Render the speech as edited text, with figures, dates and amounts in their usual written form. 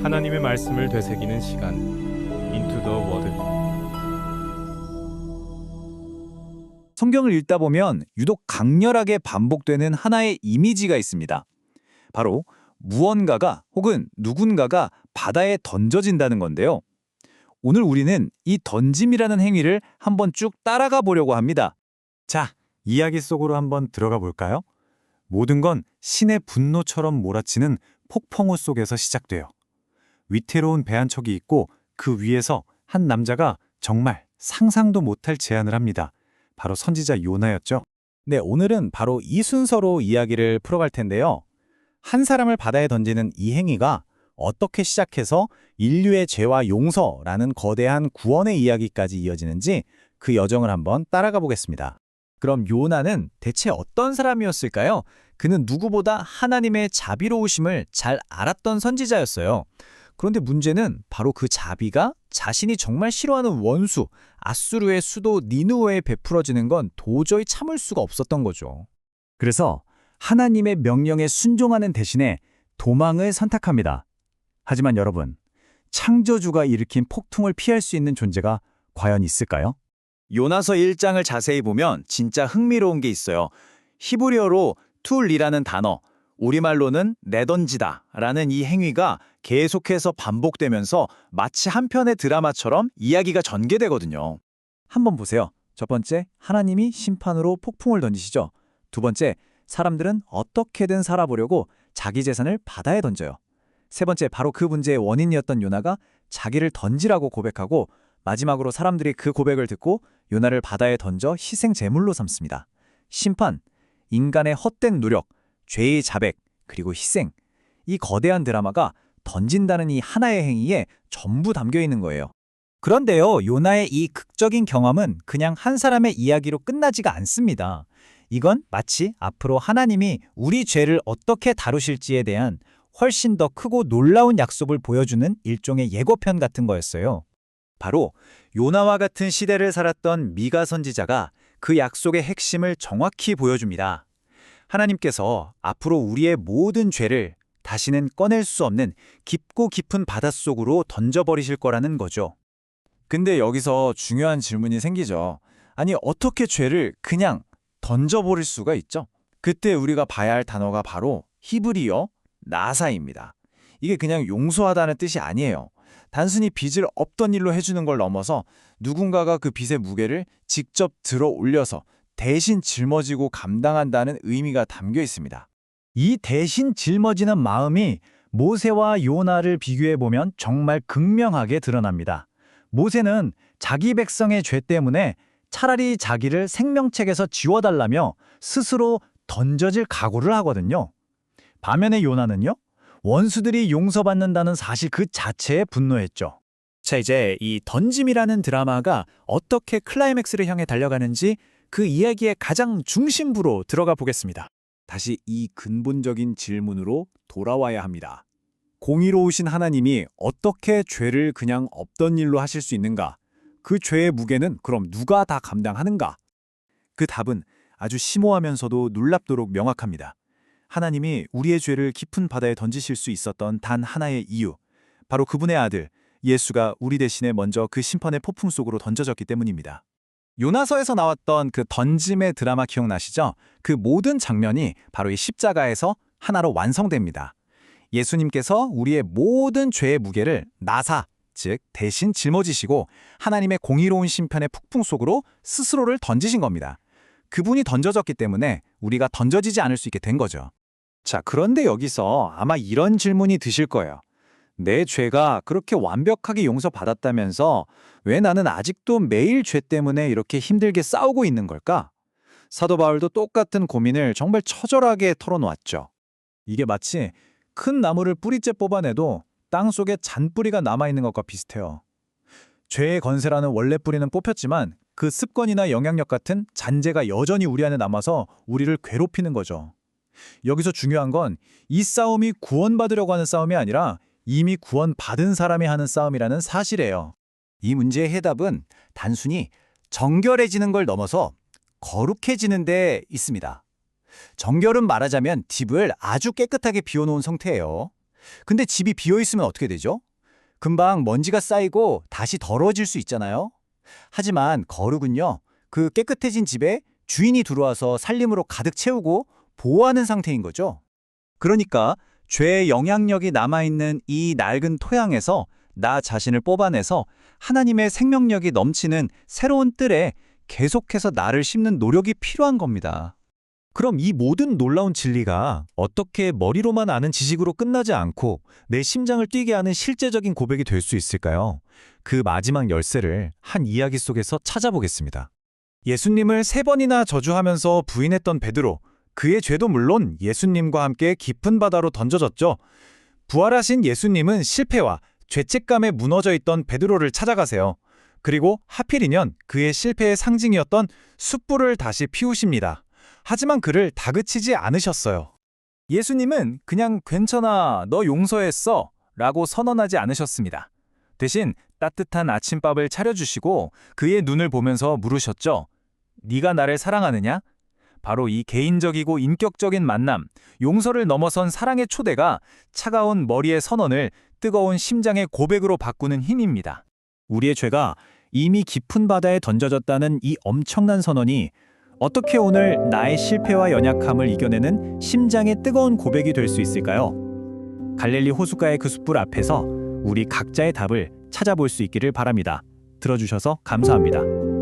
하나님의 말씀을 되새기는 시간, 인투 더 워드. 성경을 읽다 보면 유독 강렬하게 반복되는 하나의 이미지가 있습니다. 바로 무언가가 혹은 누군가가 바다에 던져진다는 건데요. 오늘 우리는 이 던짐이라는 행위를 한번 쭉 따라가 보려고 합니다. 자, 이야기 속으로 한번 들어가 볼까요? 모든 건 신의 분노처럼 몰아치는 폭풍우 속에서 시작돼요. 위태로운 배 한 척이 있고 그 위에서 한 남자가 정말 상상도 못할 제안을 합니다. 바로 선지자 요나였죠. 네, 오늘은 바로 이 순서로 이야기를 풀어갈 텐데요. 한 사람을 바다에 던지는 이 행위가 어떻게 시작해서 인류의 죄와 용서라는 거대한 구원의 이야기까지 이어지는지 그 여정을 한번 따라가 보겠습니다. 그럼 요나는 대체 어떤 사람이었을까요? 그는 누구보다 하나님의 자비로우심을 잘 알았던 선지자였어요. 그런데 문제는 바로 그 자비가 자신이 정말 싫어하는 원수, 아수르의 수도 니느웨에 베풀어지는 건 도저히 참을 수가 없었던 거죠. 그래서 하나님의 명령에 순종하는 대신에 도망을 선택합니다. 하지만 여러분, 창조주가 일으킨 폭풍을 피할 수 있는 존재가 과연 있을까요? 요나서 1장을 자세히 보면 진짜 흥미로운 게 있어요. 히브리어로 툴이라는 단어, 우리말로는 내던지다라는 이 행위가 계속해서 반복되면서 마치 한 편의 드라마처럼 이야기가 전개되거든요. 한번 보세요. 첫 번째, 하나님이 심판으로 폭풍을 던지시죠. 두 번째, 사람들은 어떻게든 살아보려고 자기 재산을 바다에 던져요. 세 번째, 바로 그 문제의 원인이었던 요나가 자기를 던지라고 고백하고 마지막으로 사람들이 그 고백을 듣고 요나를 바다에 던져 희생 제물로 삼습니다. 심판, 인간의 헛된 노력, 죄의 자백, 그리고 희생. 이 거대한 드라마가 던진다는 이 하나의 행위에 전부 담겨 있는 거예요. 그런데요, 요나의 이 극적인 경험은 그냥 한 사람의 이야기로 끝나지가 않습니다. 이건 마치 앞으로 하나님이 우리 죄를 어떻게 다루실지에 대한 훨씬 더 크고 놀라운 약속을 보여주는 일종의 예고편 같은 거였어요. 바로 요나와 같은 시대를 살았던 미가 선지자가 그 약속의 핵심을 정확히 보여줍니다. 하나님께서 앞으로 우리의 모든 죄를 다시는 꺼낼 수 없는 깊고 깊은 바닷속으로 던져버리실 거라는 거죠. 근데 여기서 중요한 질문이 생기죠. 아니, 어떻게 죄를 그냥 던져버릴 수가 있죠? 그때 우리가 봐야 할 단어가 바로 히브리어 나사입니다. 이게 그냥 용서하다는 뜻이 아니에요. 단순히 빚을 없던 일로 해주는 걸 넘어서 누군가가 그 빚의 무게를 직접 들어 올려서 대신 짊어지고 감당한다는 의미가 담겨 있습니다. 이 대신 짊어지는 마음이 모세와 요나를 비교해보면 정말 극명하게 드러납니다. 모세는 자기 백성의 죄 때문에 차라리 자기를 생명책에서 지워달라며 스스로 던져질 각오를 하거든요. 반면에 요나는요, 원수들이 용서받는다는 사실 그 자체에 분노했죠. 자, 이제 이 던짐이라는 드라마가 어떻게 클라이맥스를 향해 달려가는지 그 이야기의 가장 중심부로 들어가 보겠습니다. 다시 이 근본적인 질문으로 돌아와야 합니다. 공의로우신 하나님이 어떻게 죄를 그냥 없던 일로 하실 수 있는가? 그 죄의 무게는 그럼 누가 다 감당하는가? 그 답은 아주 심오하면서도 놀랍도록 명확합니다. 하나님이 우리의 죄를 깊은 바다에 던지실 수 있었던 단 하나의 이유, 바로 그분의 아들 예수가 우리 대신에 먼저 그 심판의 폭풍 속으로 던져졌기 때문입니다. 요나서에서 나왔던 그 던짐의 드라마 기억나시죠? 그 모든 장면이 바로 이 십자가에서 하나로 완성됩니다. 예수님께서 우리의 모든 죄의 무게를 나사, 즉 대신 짊어지시고 하나님의 공의로운 심판의 폭풍 속으로 스스로를 던지신 겁니다. 그분이 던져졌기 때문에 우리가 던져지지 않을 수 있게 된 거죠. 자, 그런데 여기서 아마 이런 질문이 드실 거예요. 내 죄가 그렇게 완벽하게 용서받았다면서 왜 나는 아직도 매일 죄 때문에 이렇게 힘들게 싸우고 있는 걸까? 사도 바울도 똑같은 고민을 정말 처절하게 털어놓았죠. 이게 마치 큰 나무를 뿌리째 뽑아내도 땅속에 잔뿌리가 남아있는 것과 비슷해요. 죄의 건세라는 원래 뿌리는 뽑혔지만 그 습관이나 영향력 같은 잔재가 여전히 우리 안에 남아서 우리를 괴롭히는 거죠. 여기서 중요한 건 이 싸움이 구원받으려고 하는 싸움이 아니라 이미 구원받은 사람이 하는 싸움이라는 사실이에요. 이 문제의 해답은 단순히 정결해지는 걸 넘어서 거룩해지는 데 있습니다. 정결은 말하자면 딥을 아주 깨끗하게 비워놓은 상태예요. 근데 집이 비어 있으면 어떻게 되죠? 금방 먼지가 쌓이고 다시 더러워질 수 있잖아요. 하지만 거룩은요, 그 깨끗해진 집에 주인이 들어와서 살림으로 가득 채우고 보호하는 상태인 거죠. 그러니까 죄의 영향력이 남아있는 이 낡은 토양에서 나 자신을 뽑아내서 하나님의 생명력이 넘치는 새로운 뜰에 계속해서 나를 심는 노력이 필요한 겁니다. 그럼 이 모든 놀라운 진리가 어떻게 머리로만 아는 지식으로 끝나지 않고 내 심장을 뛰게 하는 실제적인 고백이 될 수 있을까요? 그 마지막 열쇠를 한 이야기 속에서 찾아보겠습니다. 예수님을 3번이나 저주하면서 부인했던 베드로, 그의 죄도 물론 예수님과 함께 깊은 바다로 던져졌죠. 부활하신 예수님은 실패와 죄책감에 무너져 있던 베드로를 찾아가세요. 그리고 하필이면 그의 실패의 상징이었던 숯불을 다시 피우십니다. 하지만 그를 다그치지 않으셨어요. 예수님은 그냥 괜찮아, 너 용서했어 라고 선언하지 않으셨습니다. 대신 따뜻한 아침밥을 차려주시고 그의 눈을 보면서 물으셨죠. 네가 나를 사랑하느냐? 바로 이 개인적이고 인격적인 만남, 용서를 넘어선 사랑의 초대가 차가운 머리의 선언을 뜨거운 심장의 고백으로 바꾸는 힘입니다. 우리의 죄가 이미 깊은 바다에 던져졌다는 이 엄청난 선언이 어떻게 오늘 나의 실패와 연약함을 이겨내는 심장의 뜨거운 고백이 될 수 있을까요? 갈릴리 호숫가의 그 숯불 앞에서 우리 각자의 답을 찾아볼 수 있기를 바랍니다. 들어주셔서 감사합니다.